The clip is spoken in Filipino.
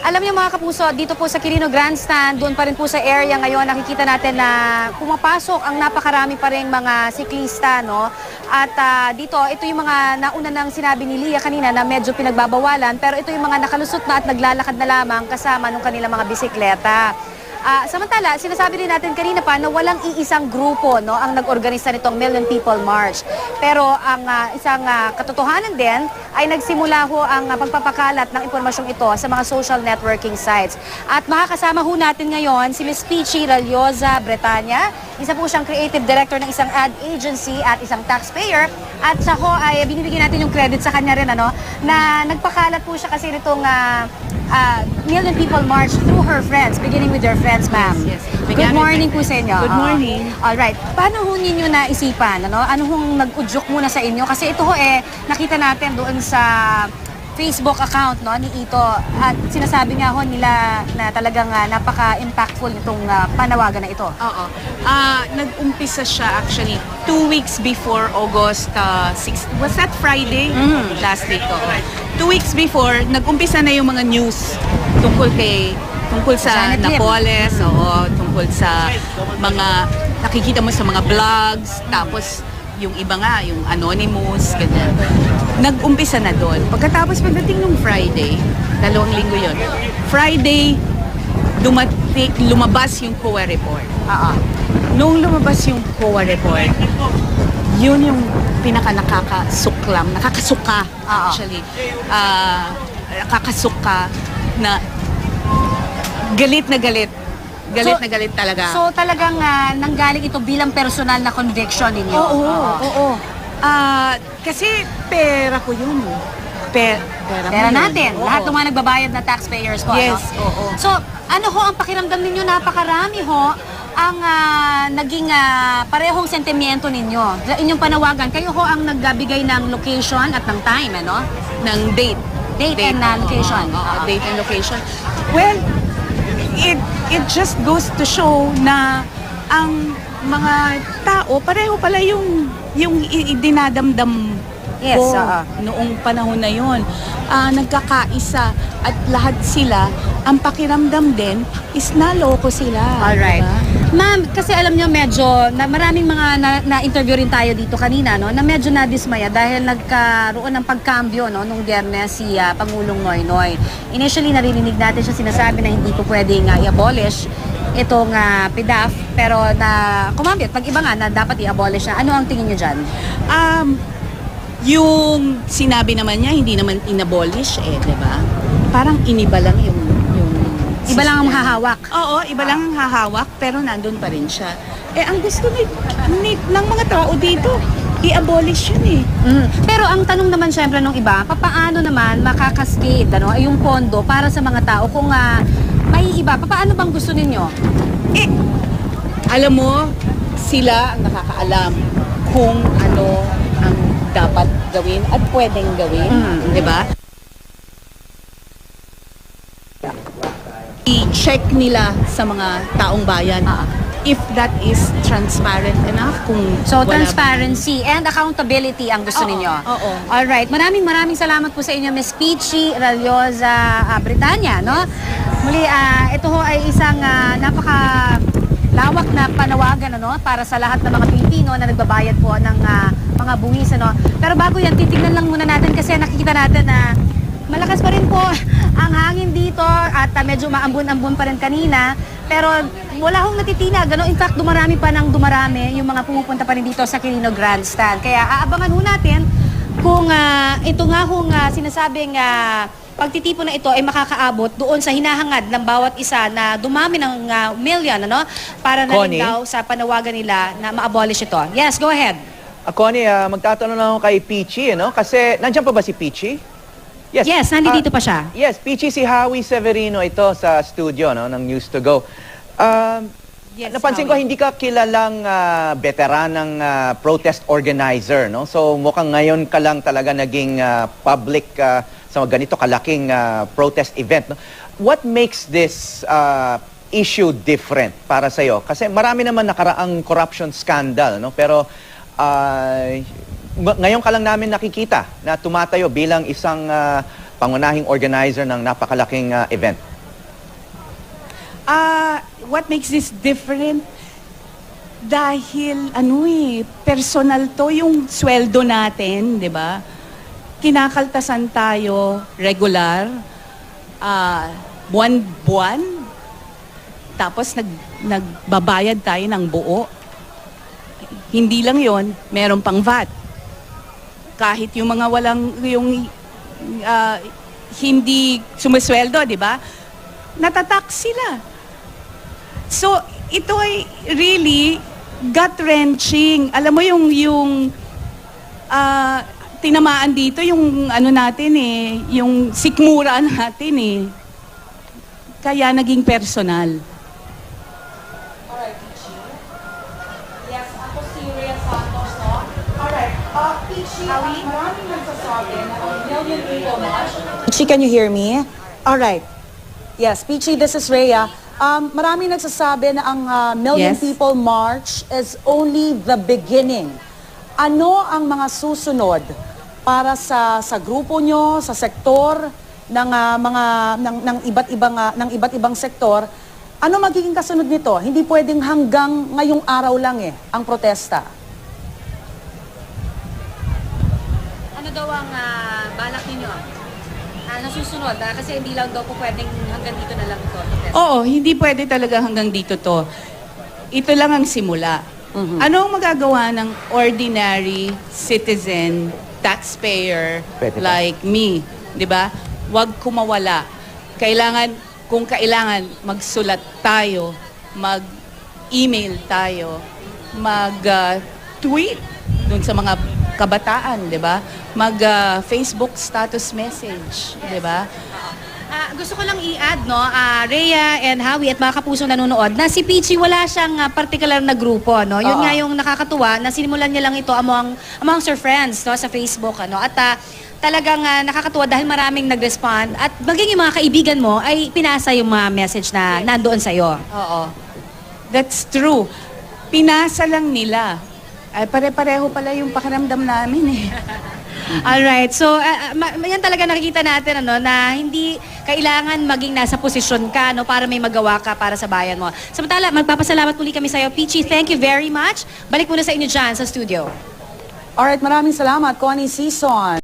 Alam niyo mga kapuso, dito po sa Quirino Grandstand, doon pa rin po sa area ngayon, nakikita natin na pumapasok ang napakarami pa rin mga siklista, no? At dito, ito yung mga nauna nang sinabi ni Lia kanina na medyo pinagbabawalan, pero ito yung mga nakalusot na at naglalakad na lamang kasama nung kanilang mga bisikleta. Samantala, sinasabi rin natin kanina pa na walang iisang grupo, no, ang nag-organisa nitong Million People March. Pero ang isang katotohanan din ay nagsimula ho ang pagpapakalat ng impormasyong ito sa mga social networking sites. At makakasama ho natin ngayon si Ms. Peachy Ralioza Bretanya. Isa po siyang creative director ng isang ad agency at isang taxpayer. At siya ho ay binibigyan natin yung credit sa kanya rin, ano, na nagpakalat po siya kasi nitong Million People March through her friends, beginning with your friends, ma'am. Yes. Good morning po sa inyo. Good morning. Alright. Paano ho ninyo naisipan? Ano? Ano hong nag-udyok muna sa inyo? Kasi ito ho nakita natin doon sa Facebook account, no, ni Ito. At sinasabi nga ho nila na talagang napaka-impactful nitong panawagan na ito. Oo. Nag-umpisa siya actually 2 weeks before August 6. Was that Friday? Last week. 2 weeks before, nag-umpisa na yung mga news tungkol sa Janet Lim. Napoles, tungkol sa mga nakikita mo sa mga vlogs, tapos yung iba nga, yung Anonymous, ganyan. Nag-umpisa na doon. Pagkatapos pagdating nung Friday, 2 linggo yun, Friday, lumabas yung COA report. Nung lumabas yung COA report, yun yung nakakasuka actually. Nakakasuka na galit na galit. Galit na galit talaga. So talagang nanggaling ito bilang personal na conviction ninyo? Oo. Kasi pera ko yun. Pera natin. Oo. Lahat ng mga nagbabayad na taxpayers ko. Yes, ano? oo. So, ano ho ang pakiramdam ninyo? Napakarami ho ang naging parehong sentimiento ninyo. Sa inyong panawagan, kayo ho ang nagbigay ng location at ng time, ano? Ng date. Date and location. Date and location. Well, it just goes to show na ang mga tao pareho pala yung dinadamdam Yes, ko noong panahon na yon. Nagkakaisa at lahat sila, ang pakiramdam din is naloko sila. Alright. Diba? Ma'am, kasi alam nyo medyo, maraming mga na-interview rin tayo dito kanina, no, na medyo nadismaya dahil nagkaroon ng pagkambyo, no, nung Biyernes si Pangulong Noynoy. Initially, narinig natin siya sinasabi na hindi po pwedeng i-abolish itong PDAF, pero na kumambit, pag iba nga na dapat i-abolish na. Ano ang tingin nyo dyan? Yung sinabi naman niya, hindi naman inabolish di ba? Parang iniba lang yung Iba lang ang mahahawak. Oo, iba lang ang hahawak, pero nandun pa rin siya. Ang gusto ng mga tao dito, i-abolish yun Pero ang tanong naman syempre nung iba, paano naman makakascade yung pondo para sa mga tao kung may iba? Paano bang gusto ninyo? Alam mo, sila ang nakakaalam kung ano ang dapat gawin at pwedeng gawin, di ba? I-check nila sa mga taong bayan if that is transparent enough. So, transparency and accountability ang gusto ninyo. Oo. Alright. Maraming salamat po sa inyo, Ms. Peachy Ralioza Bretanya, no? Muli, ito ho ay isang napakalawak na panawagan, ano, para sa lahat ng mga Pilipino na nagbabayad po ng mga buwis, ano. Pero bago yan, titignan lang muna natin kasi nakikita natin na malakas pa rin po ang hangin dito at medyo maambun-ambun pa rin kanina. Pero wala hong natitinag. In fact, dumarami yung mga pumupunta pa rin dito sa Quirino Grandstand. Kaya aabangan ho natin kung ito nga hong sinasabing pagtitipon na ito ay makakaabot doon sa hinahangad ng bawat isa na dumami ng million, ano, para na rin daw sa panawagan nila na ma-abolish ito. Yes, go ahead. Connie, magtatanong lang ako kay Peachy, kasi nandiyan pa ba si Peachy? Yes, nandito pa siya. Yes, Peachy, si Howie Severino ito sa studio, no, ng News to Go. Napansin ko hindi ka kilalang veteranang protest organizer, no? So mukhang ngayon ka lang talaga naging public sa ganito kalaking protest event, no? What makes this issue different para sa iyo? Kasi marami naman nakaraang corruption scandal, no? Pero ngayon ka lang namin nakikita na tumatayo bilang isang pangunahing organizer ng napakalaking event. What makes this different? Dahil personal to yung sweldo natin, 'di ba? Kinakaltasan tayo regular, buwan-buwan. Tapos nagbabayad tayo ng buo. Hindi lang 'yon, meron pang VAT. Kahit yung mga hindi sumisweldo, 'di ba? Natatax sila. So, ito ay really gut-wrenching. Alam mo yung tinamaan dito yung natin yung sikmura natin Kaya naging personal. Alright, Pichi. Yes, ako si Rhea Santos, no? Alright, Pichi, maraming nagsasabi na a million people march. Pichi, can you hear me? Alright. Yes, Pichi, this is Rhea. Marami nagsasabi na ang million Yes. people march is only the beginning. Ano ang mga susunod para sa grupo nyo, sa sektor ng iba't ibang sektor? Ano magiging kasunod nito? Hindi pwedeng hanggang ngayong araw lang ang protesta. Ano daw ang balak ninyo? Nasusunod, kasi hindi lang daw po pwedeng hanggang dito na lang ito. Oo, hindi pwede talaga hanggang dito to. Ito lang ang simula. Ano ang magagawa ng ordinary citizen, taxpayer Pwede ba? like me? 'Di ba? Huwag kumawala. Kung kailangan, magsulat tayo, mag-email tayo, mag-tweet dun sa mga kabataan, 'di ba? Mag-Facebook status message, 'di ba? Gusto ko lang i-add, no, Rhea and Howie at mga kapusong nanonood, na si Pichi wala siyang particular na grupo, no? Yun Oo. nga yung nakakatuwa, na sinimulan niya lang ito amongst her friends, no, sa Facebook, ano? At talagang nakakatuwa dahil maraming nag-respond at maging yung mga kaibigan mo ay pinasa yung mga message na nandoon sa'yo. Oo. That's true. Pinasa lang nila. Ay, pare-pareho pala yung pakiramdam namin Alright, so yan talaga nakikita natin na hindi kailangan maging nasa posisyon ka para may magawa ka para sa bayan mo. Samantala, magpapasalamat muli kami sa iyo, Pichi. Thank you very much. Balik muna sa inyo dyan sa studio. Alright, maraming salamat, Connie Sison.